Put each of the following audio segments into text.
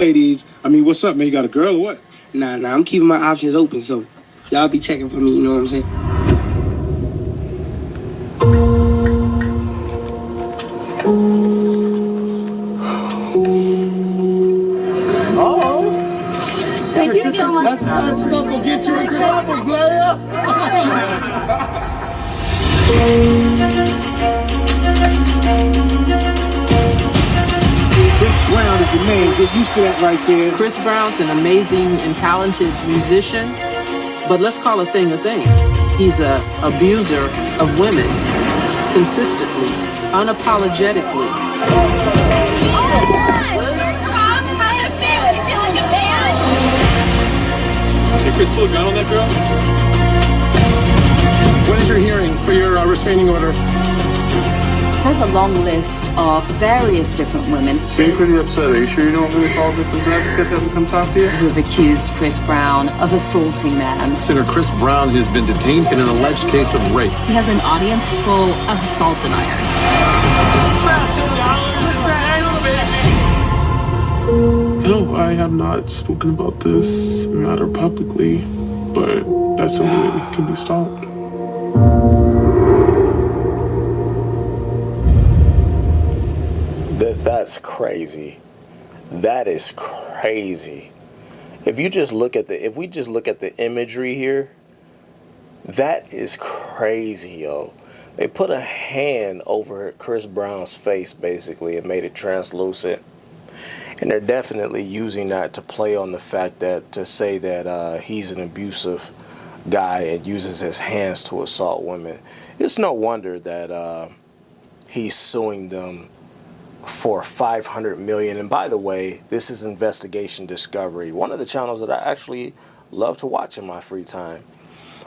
Ladies, I mean, what's up, man? You got a girl or what? Nah, I'm keeping my options open, so y'all be checking for me, you know what I'm saying? Oh, Thank you so much. that's the type of stuff will get you in trouble, player. Chris Brown is the man. Get used to that right there. Chris Brown's an amazing and talented musician, but let's call a thing. He's an abuser of women, consistently, unapologetically. Oh my God! How you feel? You feel like a man? Did Chris pull a gun on that girl? When is your hearing for your restraining order? Has a long list of various different women Being pretty upset. Are you sure you don't want me to call Victims Advocate to have them come talk to you? who have accused Chris Brown of assaulting them. Senator Chris Brown has been detained in an alleged case of rape. He has an audience full of assault deniers. No, I have not spoken about this matter publicly, but that's something that can be stopped. That's crazy. That is crazy. If we just look at the imagery here, that is crazy, yo. They put a hand over Chris Brown's face basically and made it translucent. And they're definitely using that to play on the fact that, to say that he's an abusive guy and uses his hands to assault women. It's no wonder that he's suing them for $500 million. And by the way, this is Investigation Discovery, one of the channels that I actually love to watch in my free time.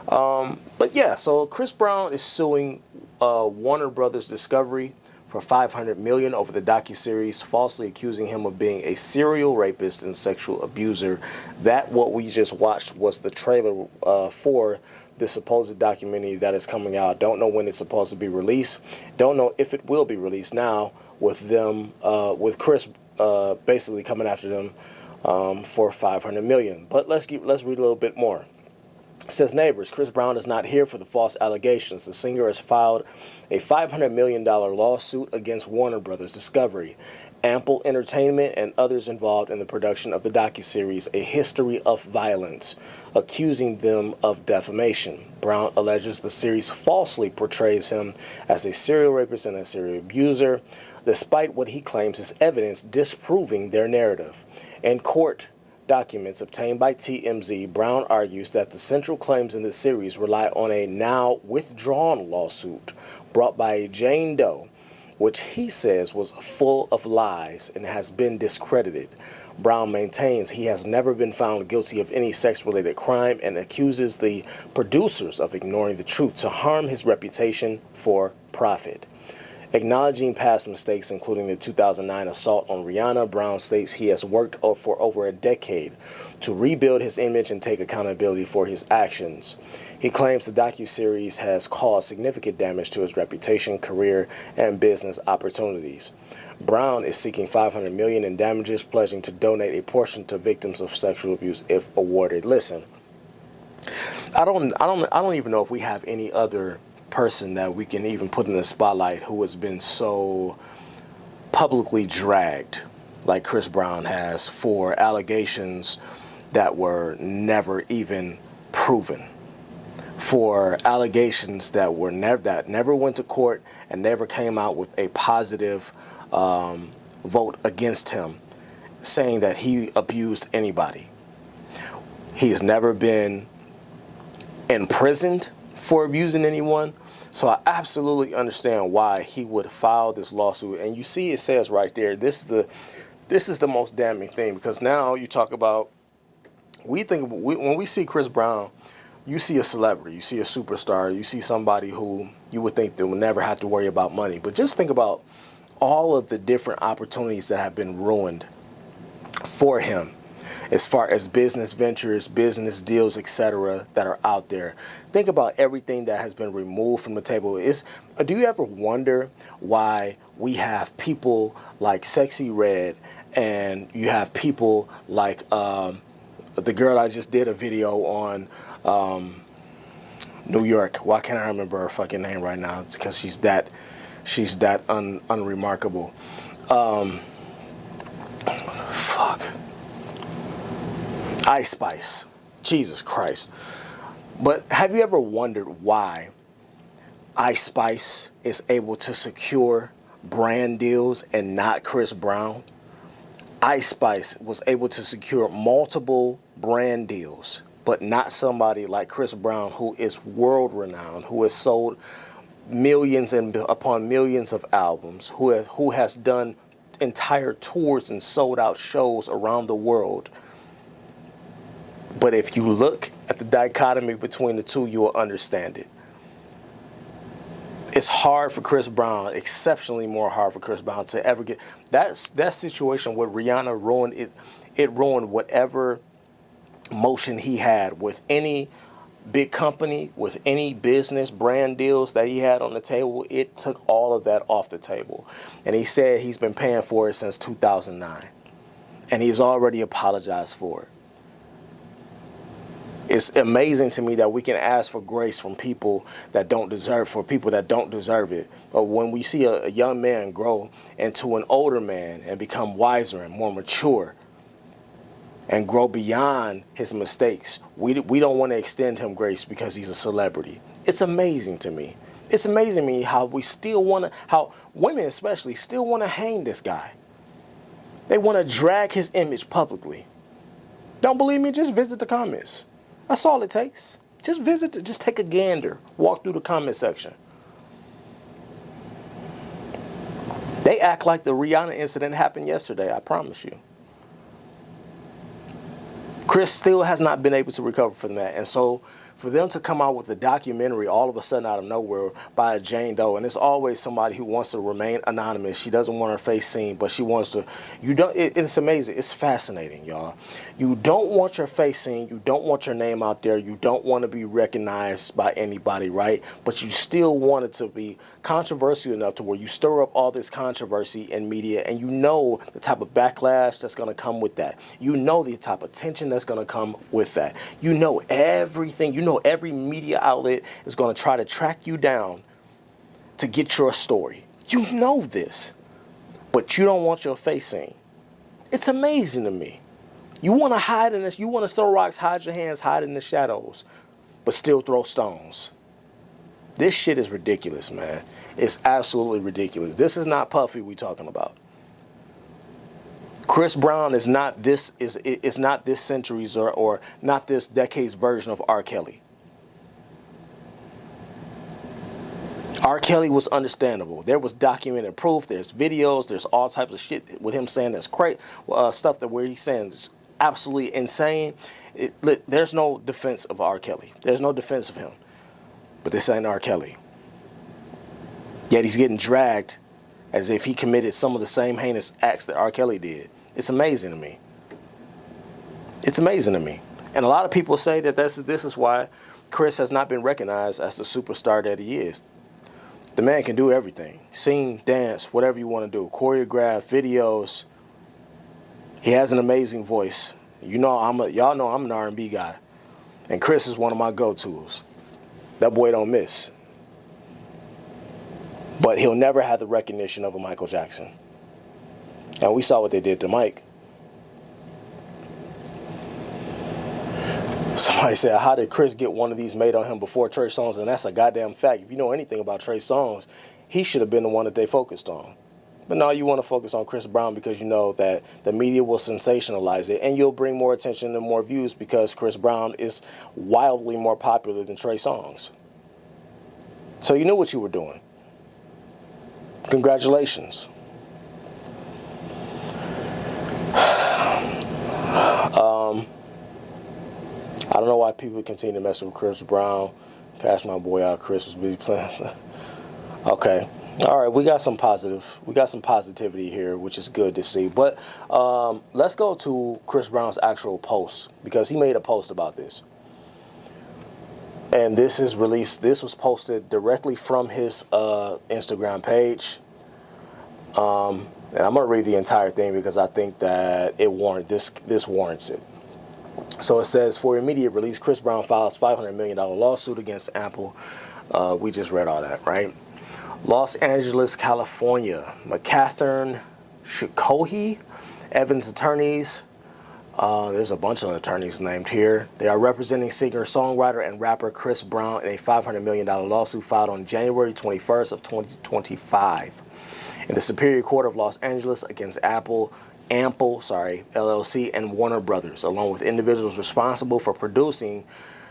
But yeah, so Chris Brown is suing Warner Brothers Discovery for $500 million over the docuseries, falsely accusing him of being a serial rapist and sexual abuser. That what we just watched was the trailer for the supposed documentary that is coming out. Don't know when it's supposed to be released. Don't know if it will be released now, with them, with Chris basically coming after them for $500 million. But let's read a little bit more. It says, neighbors, Chris Brown is not here for the false allegations. The singer has filed a $500 million lawsuit against Warner Brothers Discovery, Ample Entertainment, and others involved in the production of the docuseries A History of Violence, accusing them of defamation. Brown alleges the series falsely portrays him as a serial rapist and a serial abuser, despite what he claims is evidence disproving their narrative. In court documents obtained by TMZ, Brown argues that the central claims in the series rely on a now withdrawn lawsuit brought by Jane Doe, which he says was full of lies and has been discredited. Brown maintains he has never been found guilty of any sex-related crime and accuses the producers of ignoring the truth to harm his reputation for profit. Acknowledging past mistakes, including the 2009 assault on Rihanna, Brown states he has worked for over a decade to rebuild his image and take accountability for his actions. He claims the docuseries has caused significant damage to his reputation, career, and business opportunities. Brown is seeking $500 million in damages, pledging to donate a portion to victims of sexual abuse if awarded. Listen, I don't even know if we have any other person that we can even put in the spotlight who has been so publicly dragged like Chris Brown has for allegations that were never even proven, for allegations that never went to court and never came out with a positive vote against him, saying that he abused anybody. He's never been imprisoned for abusing anyone. So I absolutely understand why he would file this lawsuit. And you see it says right there, this is the most damning thing, because now you talk about, when we see Chris Brown, you see a celebrity, you see a superstar, you see somebody who you would think they will never have to worry about money. But just think about all of the different opportunities that have been ruined for him, as far as business ventures, business deals, etc., that are out there. Think about everything that has been removed from the table. Do you ever wonder why we have people like Sexy Red And you have people like the girl I just did a video on, New York. Why can't I remember her fucking name right now? It's because she's that unremarkable. Fuck. Ice Spice. Jesus Christ. But have you ever wondered why Ice Spice is able to secure brand deals and not Chris Brown? Ice Spice was able to secure multiple brand deals, but not somebody like Chris Brown, who is world renowned, who has sold millions and upon millions of albums, who has done entire tours and sold out shows around the world. But if you look at the dichotomy between the two, you will understand it. It's hard for Chris Brown, exceptionally more hard for Chris Brown to ever get that situation with Rihanna ruined it. It ruined whatever motion he had with any big company, with any business brand deals that he had on the table. It took all of that off the table. And he said he's been paying for it since 2009. And he's already apologized for it. It's amazing to me that we can ask for grace from people that don't deserve, for people that don't deserve it. But when we see a young man grow into an older man and become wiser and more mature and grow beyond his mistakes, we don't want to extend him grace because he's a celebrity. It's amazing to me. It's amazing to me how we still want to, how women especially still want to hang this guy. They want to drag his image publicly. Don't believe me? Just visit the comments. That's all it takes. Just visit, just take a gander, walk through the comment section. They act like the Rihanna incident happened yesterday, I promise you. Chris still has not been able to recover from that. And so for them to come out with a documentary all of a sudden out of nowhere by a Jane Doe, and it's always somebody who wants to remain anonymous. She doesn't want her face seen, but she wants to. It's amazing. It's fascinating, y'all. You don't want your face seen. You don't want your name out there. You don't want to be recognized by anybody, right? But you still want it to be controversial enough to where you stir up all this controversy in media, and you know the type of backlash that's going to come with that. You know the type of tension that's going to come with that. You know everything. You know every media outlet is going to try to track you down to get your story. You know this, but you don't want your face seen. It's amazing to me. You want to hide in this. You want to throw rocks, hide your hands, hide in the shadows, but still throw stones. This shit is ridiculous, man. It's absolutely ridiculous. This is not Puffy we talking about. Chris Brown is not this not this century's or not this decade's version of R. Kelly. R. Kelly was understandable. There was documented proof. There's videos. There's all types of shit with him saying that's crazy stuff that where he's saying is absolutely insane. There's no defense of R. Kelly. There's no defense of him. But this ain't R. Kelly. Yet he's getting dragged as if he committed some of the same heinous acts that R. Kelly did. It's amazing to me. It's amazing to me. And a lot of people say that this is why Chris has not been recognized as the superstar that he is. The man can do everything. Sing, dance, whatever you want to do. Choreograph, videos. He has an amazing voice. You know, y'all know I'm an R&B guy. And Chris is one of my go-tos. That boy don't miss. But he'll never have the recognition of a Michael Jackson. And we saw what they did to Mike. Somebody said, how did Chris get one of these made on him before Trey Songz? And that's a goddamn fact. If you know anything about Trey Songz, he should have been the one that they focused on. But now you want to focus on Chris Brown because you know that the media will sensationalize it. And you'll bring more attention and more views because Chris Brown is wildly more popular than Trey Songz. So you knew what you were doing. Congratulations. I don't know why people continue to mess with Chris Brown. Cash my boy out. Chris was busy playing. Okay. All right. We got some positivity here, which is good to see. But let's go to Chris Brown's actual post because he made a post about this. And this is released. This was posted directly from his Instagram page. And I'm going to read the entire thing because I think that this warrants it. So it says, for immediate release, Chris Brown files $500 million lawsuit against Apple. We just read all that, right? Los Angeles, California. McCathern Shikohi, Evans attorneys. There's a bunch of attorneys named here. They are representing singer-songwriter and rapper Chris Brown in a $500 million lawsuit filed on January 21st of 2025 in the Superior Court of Los Angeles against Ample, LLC, and Warner Brothers, along with individuals responsible for producing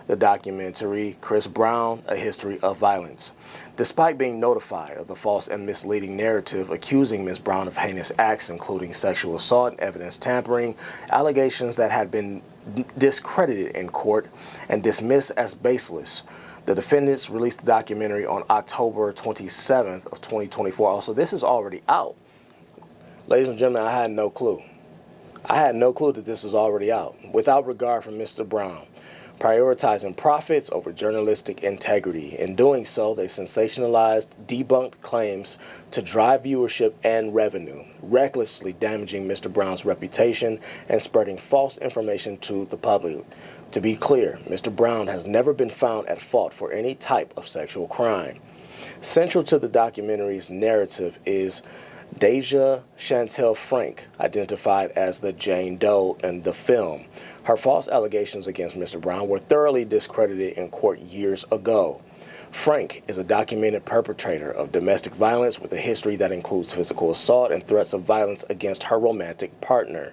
the documentary Chris Brown, A History of Violence. Despite being notified of the false and misleading narrative accusing Ms. Brown of heinous acts, including sexual assault, evidence tampering, allegations that had been discredited in court and dismissed as baseless, the defendants released the documentary on October 27th of 2024. Also, this is already out. Ladies and gentlemen, I had no clue. I had no clue that this was already out. Without regard for Mr. Brown, prioritizing profits over journalistic integrity. In doing so, they sensationalized, debunked claims to drive viewership and revenue, recklessly damaging Mr. Brown's reputation and spreading false information to the public. To be clear, Mr. Brown has never been found at fault for any type of sexual crime. Central to the documentary's narrative is Deja Chantel Frank, identified as the Jane Doe in the film. Her false allegations against Mr. Brown were thoroughly discredited in court years ago. Frank is a documented perpetrator of domestic violence with a history that includes physical assault and threats of violence against her romantic partner.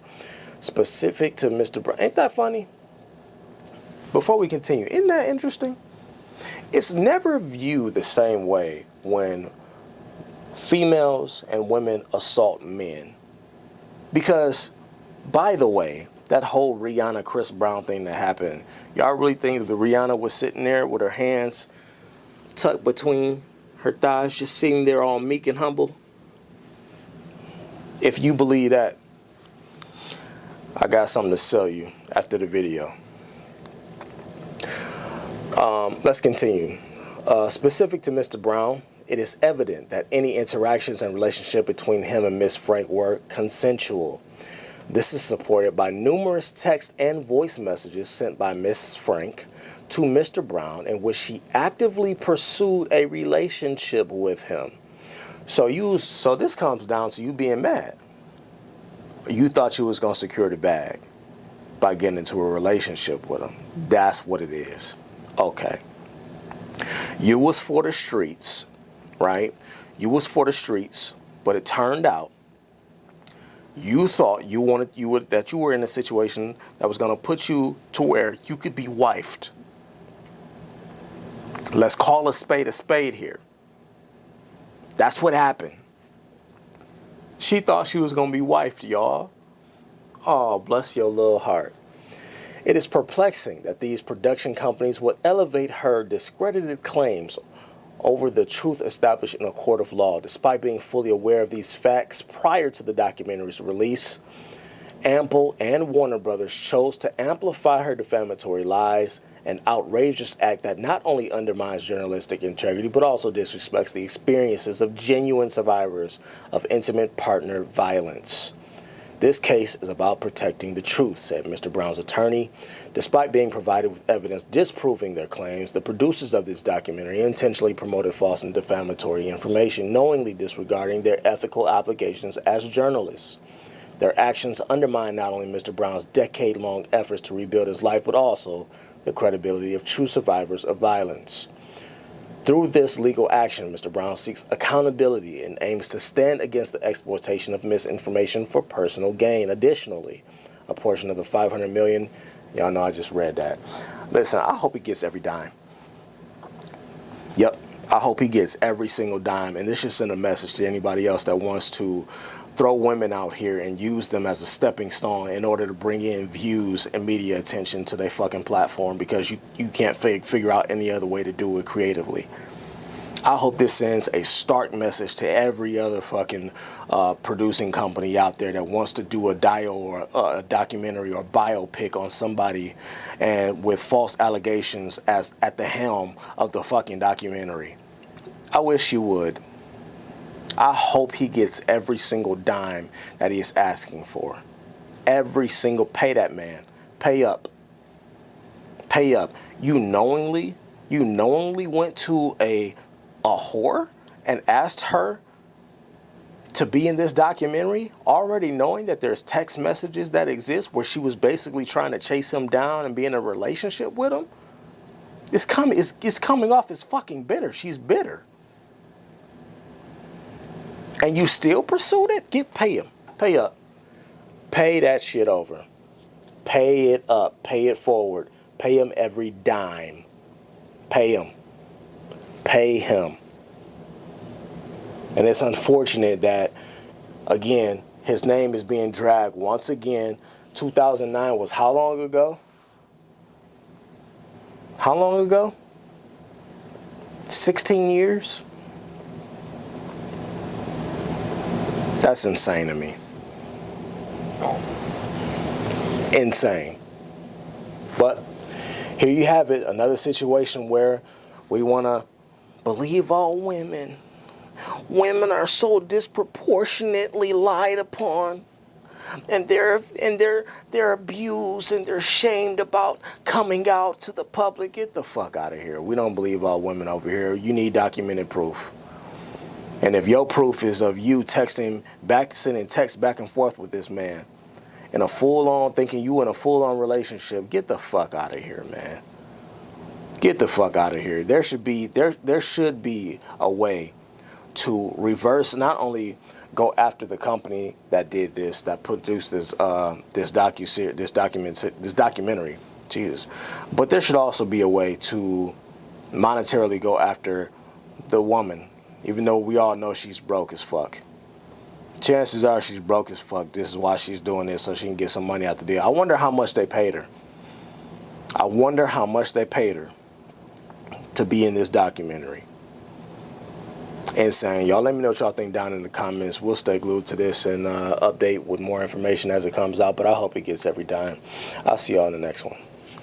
Specific to Mr. Brown, ain't that funny? Before we continue, isn't that interesting? It's never viewed the same way when females and women assault men. Because, by the way, that whole Rihanna Chris Brown thing that happened, y'all really think that Rihanna was sitting there with her hands tucked between her thighs, just sitting there all meek and humble? If you believe that, I got something to sell you after the video. Let's continue. Specific to Mr. Brown, it is evident that any interactions and relationship between him and Miss Frank were consensual. This is supported by numerous text and voice messages sent by Miss Frank to Mr. Brown in which she actively pursued a relationship with him. So this comes down to you being mad. You thought you was going to secure the bag by getting into a relationship with him. That's what it is. Okay. You was for the streets, right? You was for the streets, but it turned out you thought you were in a situation that was going to put you to where you could be wifed. Let's call a spade here. That's what happened. She thought she was going to be wifed, y'all. Oh, bless your little heart. It is perplexing that these production companies would elevate her discredited claims over the truth established in a court of law. Despite being fully aware of these facts prior to the documentary's release, Ample and Warner Brothers chose to amplify her defamatory lies, an outrageous act that not only undermines journalistic integrity, but also disrespects the experiences of genuine survivors of intimate partner violence. This case is about protecting the truth, said Mr. Brown's attorney. Despite being provided with evidence disproving their claims, the producers of this documentary intentionally promoted false and defamatory information, knowingly disregarding their ethical obligations as journalists. Their actions undermine not only Mr. Brown's decade-long efforts to rebuild his life, but also the credibility of true survivors of violence. Through this legal action, Mr. Brown seeks accountability and aims to stand against the exploitation of misinformation for personal gain. Additionally, a portion of the $500 million, y'all know I just read that. Listen, I hope he gets every dime. Yep, I hope he gets every single dime. And this should send a message to anybody else that wants to throw women out here and use them as a stepping stone in order to bring in views and media attention to their fucking platform, because you can't figure out any other way to do it creatively. I hope this sends a stark message to every other fucking producing company out there that wants to do a documentary or biopic on somebody and with false allegations as at the helm of the fucking documentary. I wish you would. I hope he gets every single dime that he is asking for. Every single, pay that man. Pay up. Pay up. You knowingly went to a whore and asked her to be in this documentary, already knowing that there's text messages that exist where she was basically trying to chase him down and be in a relationship with him. It's coming off as fucking bitter. She's bitter. And you still pursued it? Pay him. Pay up. Pay that shit over. Pay it up. Pay it forward. Pay him every dime. Pay him. Pay him. And it's unfortunate that, again, his name is being dragged once again. 2009 was how long ago? How long ago? 16 years? That's insane to me. Insane. But here you have it, another situation where we want to believe all women. Women are so disproportionately lied upon, and they're abused and they're shamed about coming out to the public. Get the fuck out of here. We don't believe all women over here. You need documented proof. And if your proof is of you sending texts back and forth with this man in a thinking you in a full-on relationship, get the fuck out of here, man. Get the fuck out of here. There should be a way to reverse, not only go after the company that did this, that produced this documentary, Jesus, but there should also be a way to monetarily go after the woman, even though we all know she's broke as fuck. Chances are she's broke as fuck. This is why she's doing this, so she can get some money out the deal. I wonder how much they paid her. I wonder how much they paid her to be in this documentary. Insane. Y'all let me know what y'all think down in the comments. We'll stay glued to this and update with more information as it comes out, but I hope it gets every dime. I'll see y'all in the next one.